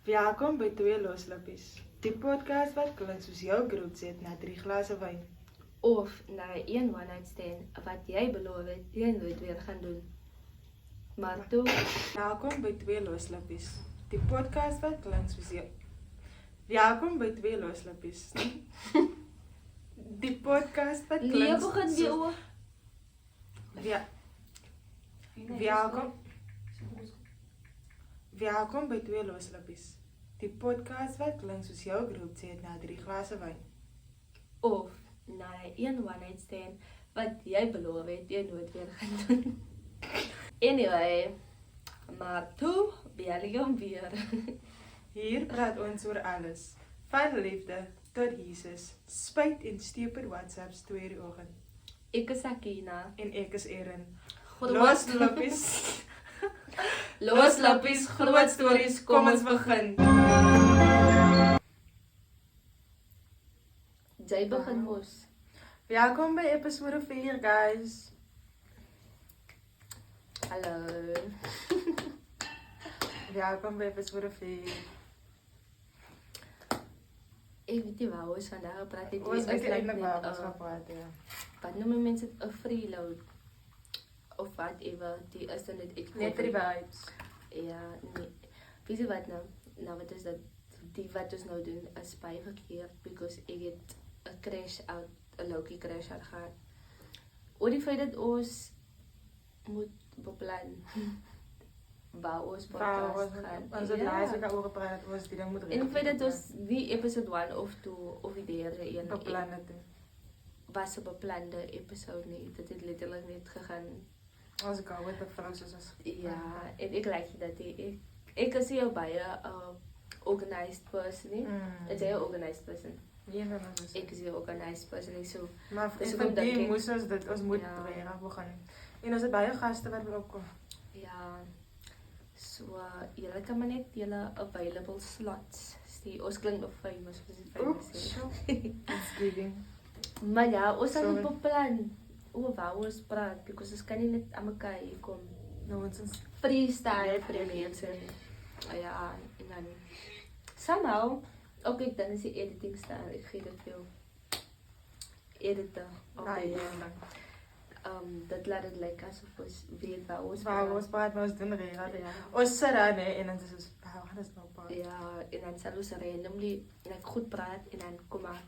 Welkom by Twee Loslippies, die podcast wat klink soos jou grootset na 3 glase wyn. Of na 'n one-night stand wat jy beloof het jy nooit weer gaan doen. Maar toe, Welkom by Twee Loslippies, die podcast wat klink soos jou. Welkom by Twee Loslippies. Die podcast wat nee, klink begin weer oor. Welkom by Twee Loslippies, die podcast wat klink soos jou grootset na 3 glase wyn. Of na 'n one-night stand wat jy beloof het jy nooit weer gaan doen. Anyway, maar toe bel jy hom weer. Hier praat ons oor alles, van liefde tot Jesus, spyt en stupid WhatsApps 2 in die oggend. Ek is Akina. En ek is Erin. Loslippies. Loslippies, groot stories, kom ons begin. Jy begin mos. Welkom by episode 4, guys. Hallo. Welkom by episode 4. Ek weet nie waar ons vandag gepraat het. Ons weet like eintlik waar net, ons gaan praat, ja. Wat noem mense dit, 'n freeload of whatever, die is dan net ek Net die vibes. ja, nee. Weet jy wat nou? Nou wat is dat die wat ons nou doen is baie verkeerd because ek het 'n crash out, 'n low-key crash out gehad. Oor die feit dat ons moet beplan waar ons podcast gaan. Ons het laas week oor gepraat dat ons die ding moet En die feit dat ons nie episode 1 of 2 of die derde een beplan het. was 'n beplande episode nie. Dit het letterlik net gegaan. Ons gaan met die Franses as. Ja, en ek like dat ek is nie 'n baie organized person nie. Is jy 'n organized person? Nee, nee, nee. Ek is 'n organized person nie, so Maar dis vir hoekom dink die ek- moes ons moet Ja. reg begin. En ons het baie gaste wat wil opkom. ja. So julle kan maar net julle available slots stuur. Ons klink nog famous, ons is famous. Oeps, hè. it's giving. Maar ja, ons het Sorry. beplan oor waar ons praat, because ons kan nie net aan mekaar hier kom Nou ons freestyle vir die mense. Ja, en dan somehow, okay, dan is die editing style, ek gee dit veel. Editor, okay, ja. dat laat het lyk asof ons weet waar ons Waar ons praat, maar ons doen reg. Ja. Ons sit daar nee en dan is ons, waar gaan ons nou praat? Ja, en dan sal ons randomly like goed praat en dan kom maar.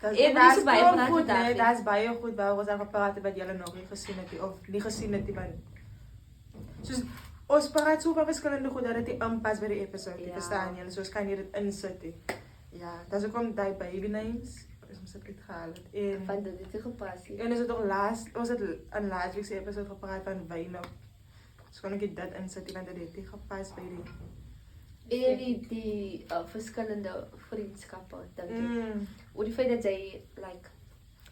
Dat En dis is baie baie praat goed, vandaag, nee, hè? dat is baie goed waar ons aan gepraat wat julle nog nie gesien het nie, of nie gesien het nie, want soos ons praat so van verskillende goed dat dit nie aanpas by die episode, Ja. verstaan julle? So ons kan nie dit insit nie. Ja, dis hoekom die baby names ons het uitgehaal het. Van dit het nie gepas nie. En ons het ook ons het in laas week se episode gepraat van wyne. So kon ek dit insit nie, want dit het nie gepas by die En die verskillende vriendskappe, dink ek. Mm. Oor die feit dat jy, like,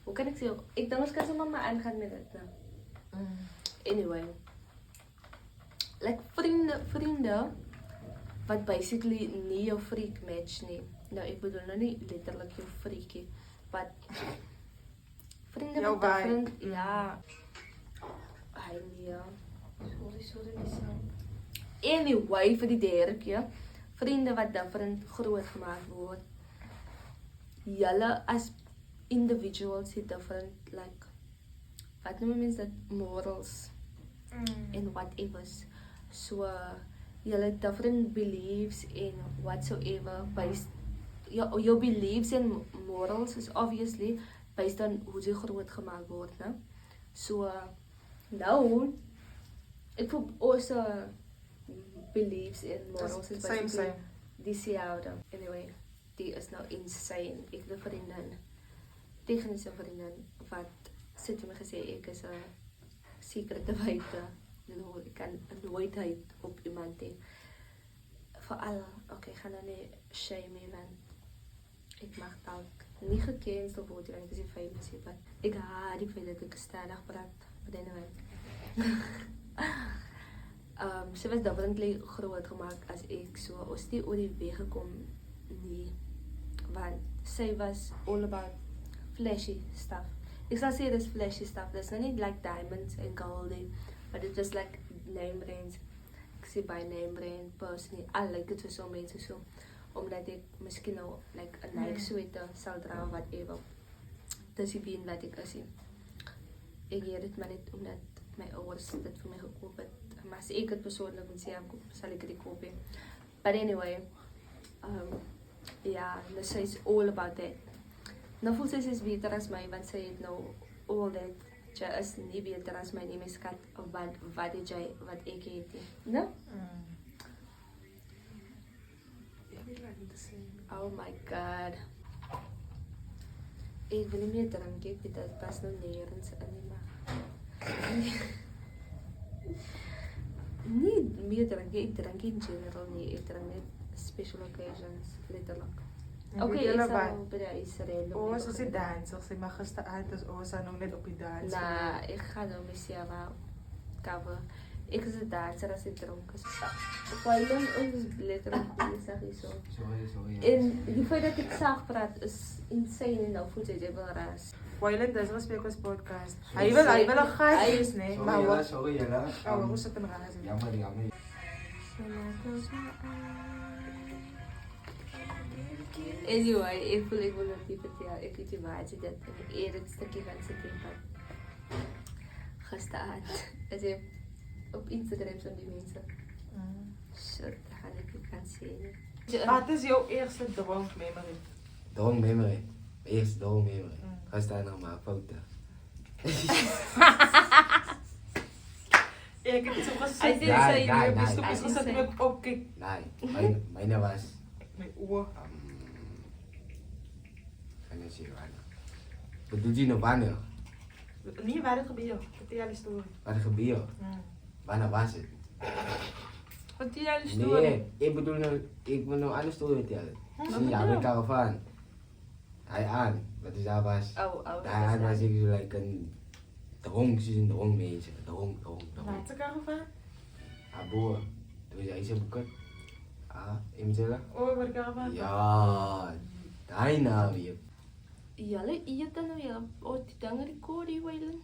hoe kan ek sê, ek dink ons kan sommer maar aangaan met dit. Anyway, like vriende wat basically nie jou freak match nie. Nou ek bedoel nou nie letterlik jou freakie, but vriende Jou wat vibe. different, ja. Hy nee. Sorry, dis nou. Anyway, vir die derde keer, vriende wat different groot gemaak word. Julle as individuals het different, like, wat noem mense dit, morals and whatever's. So, julle different beliefs in whatsoever based, your beliefs and morals is obviously based on hoe jy groot gemaak word, né? So, nou, ek voel ons beliefs and morals is Same, basically same. dieselfde. Anyway, die is nou insane. Ek het 'n vriendin, tegniese vriendin, wat sit vir my gesê ek is 'n secrete wyte. Nou, ek kan nooit uit op iemand hê. Veral, okay, gaan nou nie shame nie, want ek mag dalk nie gecancel word, want ek is nie famous nie, but ek haat die feit dat ek stadig praat. But anyway. Sy was definitely groot gemaak as ek, so ons het nie oor die weg gekom nie, want sy was all about flashy stuff. Ek sal sê dis flashy stuff, dis nou nie like diamonds en gold nie, but it was like name brands. Ek sê baie name brand personally. Al like dit so mense so omdat ek miskien nou like 'n Nike sweater sal dra of whatever. Dis die been wat ek is. Ek gee dit maar net omdat my ouers dit vir my gekoop het. Maar as ek dit persoonlik moet sê, sal ek dit koop. But anyway, ja, sy is all about that. Nou voel sy is beter as my, want sy het nou all that. Sy is nie beter as my nie, my skat, wat het jy, wat ek het nie. No? Oh my god. Ek wil nie meer drank, ek weet dat pas nou nergens in nie, maar... Nie meer drank, ek drink in general nie, ek drink net special occasions, letterlijk. Oké, ek sal by die Israel. Ons is die danser, sy mag gisteravond is ons nog net op die dans. Nah, ek ga nou myself cover. Ek is een danser as ek dronk is. Wylen ons letterlijk bezig is so. Sorry. En die feit dat ek saag praat is insane en nou voel jy wil ras. Wylen, dis respek ons podcast. Hy wil 'n gas wees, nee, maar wat? Sorry julle. Ons sit in ras. Jammer. Anyway, ek wil net die vertel, ek het die waarheid dit in die eerste stukkie van sy tempo. Gisteravond, as jy op Instagram van die mense. Shit, dat gaan ek nie kan sê. Wat is jou eerste dronk memory? Dronk memory. Eerst dronk memory. Ga staan nog maar foto. Ek het so gesê, Hy sê Nee, jy nee, stop nee. is ons het ook kyk Nee, myne was... my oë. Kan jy sê wanneer? Bedoel jy nou wanneer? Nee, waar het gebeur? Vertel die storie. Wat gebeur? Wanneer was het? Vertel die storie. Nee, ik wil nou alles story vertellen. Wat Zie je, vertel? met caravan. Hij aan, wat is daar was? Hij aan was ik zo like een dronk, ze een dronk mensen. Dronk. Wat se caravan? Aboor. Toen jij ze bekut. Im zeggen? O, waar caravan? Ja, daar nou weer. Julle eet dan nou ja, die dinge record hier, Wylen.